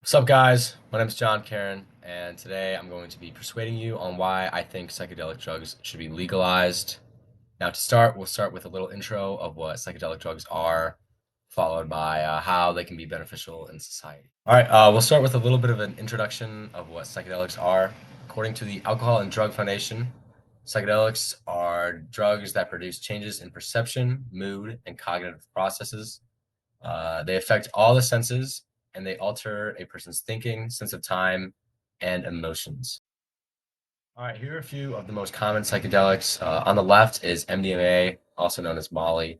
What's up, guys? My name is John Karen, and today I'm going to be persuading you on why I think psychedelic drugs should be legalized. Now, to start, we'll start with a little intro of what psychedelic drugs are, followed by how they can be beneficial in society. All right, we'll start with a little bit of an introduction of what psychedelics are. According to the Alcohol and Drug Foundation, psychedelics are drugs that produce changes in perception, mood, and cognitive processes. They affect all the senses and they alter a person's thinking, sense of time, and emotions. All right, here are a few of the most common psychedelics. On the left is MDMA, also known as Molly.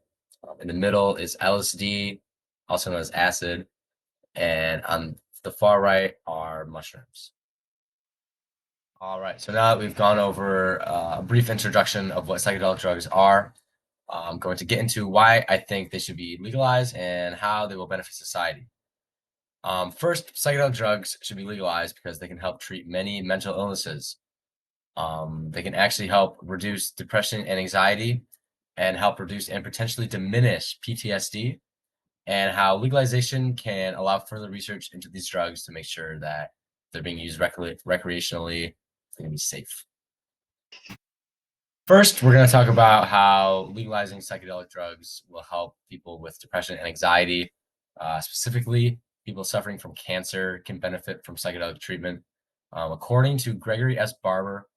In the middle is LSD, also known as acid. And on the far right are mushrooms. All right, so now that we've gone over a brief introduction of what psychedelic drugs are, I'm going to get into why I think they should be legalized and how they will benefit society. First, psychedelic drugs should be legalized because they can help treat many mental illnesses. They can actually help reduce depression and anxiety and help reduce and potentially diminish PTSD, and how legalization can allow further research into these drugs to make sure that they're being used recreationally, they're going to be safe. First, we're going to talk about how legalizing psychedelic drugs will help people with depression and anxiety. Specifically, people suffering from cancer can benefit from psychedelic treatment. According to Gregory S. Barber,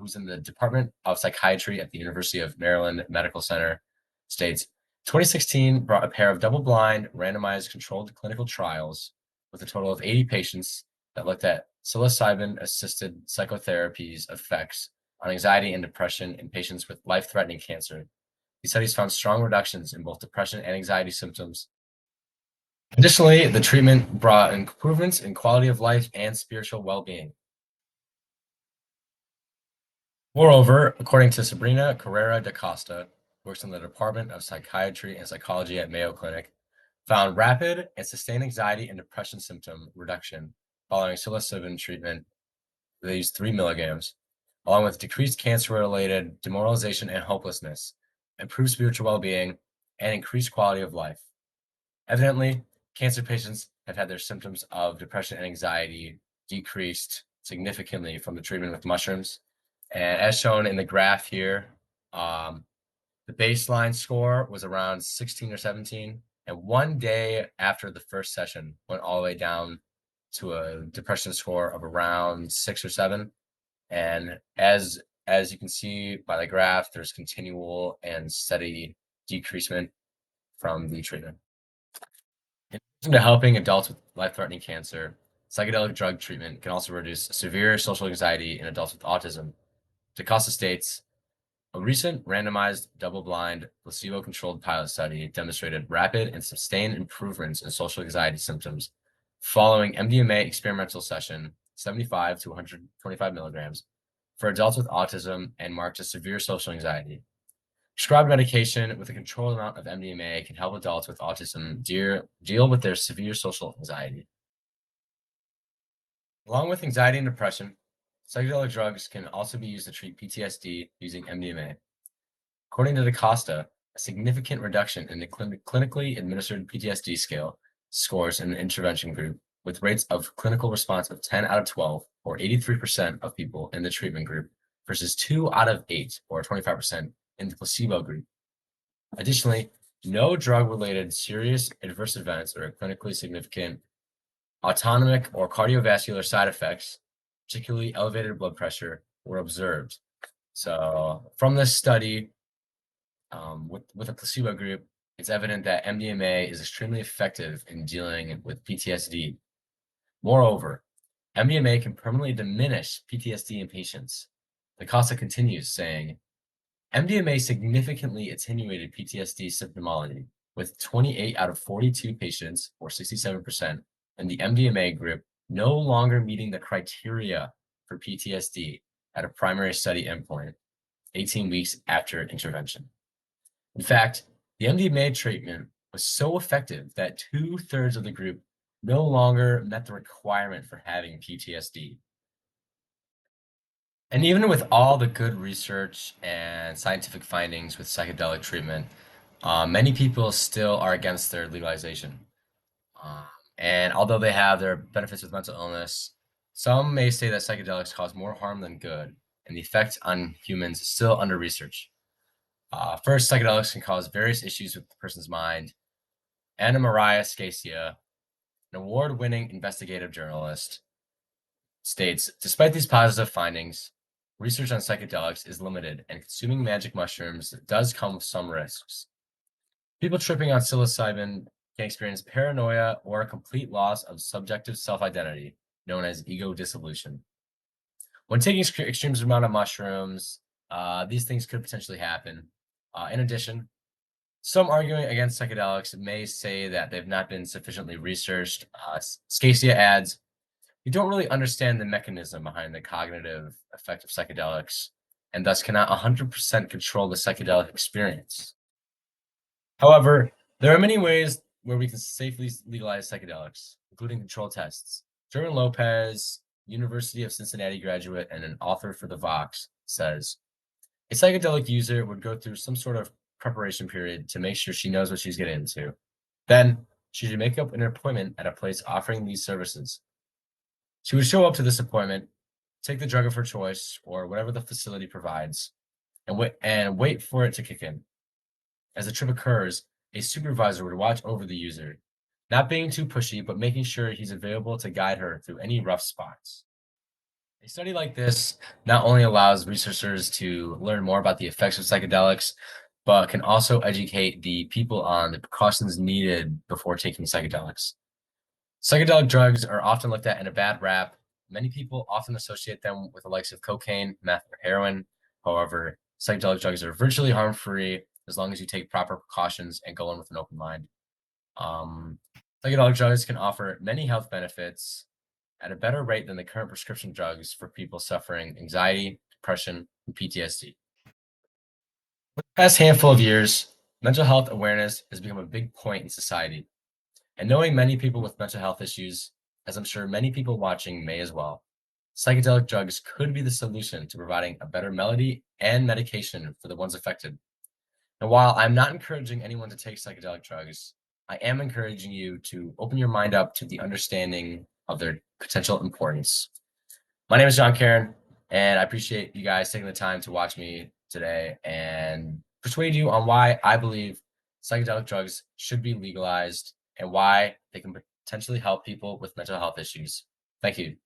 who's in the Department of Psychiatry at the University of Maryland Medical Center, states 2016 brought a pair of double-blind, randomized, controlled clinical trials with a total of 80 patients that looked at psilocybin-assisted psychotherapy's effects on anxiety and depression in patients with life-threatening cancer. These studies found strong reductions in both depression and anxiety symptoms. Additionally, the treatment brought improvements in quality of life and spiritual well-being. Moreover, according to Sabrina Carrera da Costa, who works in the Department of Psychiatry and Psychology at Mayo Clinic, found rapid and sustained anxiety and depression symptom reduction following psilocybin treatment. They used 3 milligrams, along with decreased cancer-related demoralization and hopelessness, improved spiritual well-being, and increased quality of life. Evidently, cancer patients have had their symptoms of depression and anxiety decreased significantly from the treatment with mushrooms. And as shown in the graph here, the baseline score was around 16 or 17. And one day after the first session, went all the way down to a depression score of around 6 or 7. And as you can see by the graph, there's continual and steady decreasement from the treatment. In addition to helping adults with life-threatening cancer, psychedelic drug treatment can also reduce severe social anxiety in adults with autism. DaCosta states, a recent randomized, double-blind, placebo-controlled pilot study demonstrated rapid and sustained improvements in social anxiety symptoms following MDMA experimental session 75 to 125 milligrams for adults with autism and marked as severe social anxiety. Prescribed medication with a controlled amount of MDMA can help adults with autism deal with their severe social anxiety. Along with anxiety and depression, psychedelic drugs can also be used to treat PTSD using MDMA. According to DaCosta, a significant reduction in the clinically administered PTSD scores in the intervention group, with rates of clinical response of 10 out of 12, or 83% of people in the treatment group, versus 2 out of 8, or 25%, in the placebo group. Additionally, no drug-related serious adverse events or clinically significant autonomic or cardiovascular side effects, particularly elevated blood pressure, were observed. So from this study, with a placebo group, it's evident that MDMA is extremely effective in dealing with PTSD. Moreover, MDMA can permanently diminish PTSD in patients. DaCosta continues, saying, MDMA significantly attenuated PTSD symptomology, with 28 out of 42 patients, or 67%, in the MDMA group no longer meeting the criteria for PTSD at a primary study endpoint, 18 weeks after intervention. In fact, the MDMA treatment was so effective that 2/3 of the group no longer met the requirement for having PTSD. And even with all the good research and scientific findings with psychedelic treatment, many people still are against their legalization. And although they have their benefits with mental illness, some may say that psychedelics cause more harm than good, and the effect on humans is still under research. First, psychedelics can cause various issues with the person's mind. Anna Maria Scacia, an award-winning investigative journalist, states, despite these positive findings, research on psychedelics is limited, and consuming magic mushrooms does come with some risks. People tripping on psilocybin can experience paranoia or a complete loss of subjective self-identity, known as ego dissolution. When taking extreme amount of mushrooms, these things could potentially happen. In addition, some arguing against psychedelics may say that they've not been sufficiently researched. Scacia adds, "We don't really understand the mechanism behind the cognitive effect of psychedelics, and thus cannot 100% control the psychedelic experience." However, there are many ways where we can safely legalize psychedelics, including controlled tests. German Lopez, University of Cincinnati graduate and an author for the Vox, says, "A psychedelic user would go through some sort of preparation period to make sure she knows what she's getting into. Then, she should make up an appointment at a place offering these services. She would show up to this appointment, take the drug of her choice or whatever the facility provides, and wait for it to kick in. As the trip occurs, a supervisor would watch over the user, not being too pushy, but making sure he's available to guide her through any rough spots." A study like this not only allows researchers to learn more about the effects of psychedelics, but can also educate the people on the precautions needed before taking psychedelics. Psychedelic drugs are often looked at in a bad rap. Many people often associate them with the likes of cocaine, meth, or heroin. However, psychedelic drugs are virtually harm-free as long as you take proper precautions and go in with an open mind. Um, Psychedelic drugs can offer many health benefits at a better rate than the current prescription drugs for people suffering anxiety, depression, and PTSD. For the past handful of years, mental health awareness has become a big point in society. And knowing many people with mental health issues, as I'm sure many people watching may as well, psychedelic drugs could be the solution to providing a better melody and medication for the ones affected. And while I'm not encouraging anyone to take psychedelic drugs, I am encouraging you to open your mind up to the understanding of their potential importance. My name is John Karen, and I appreciate you guys taking the time to watch me today and persuade you on why I believe psychedelic drugs should be legalized and why they can potentially help people with mental health issues. Thank you.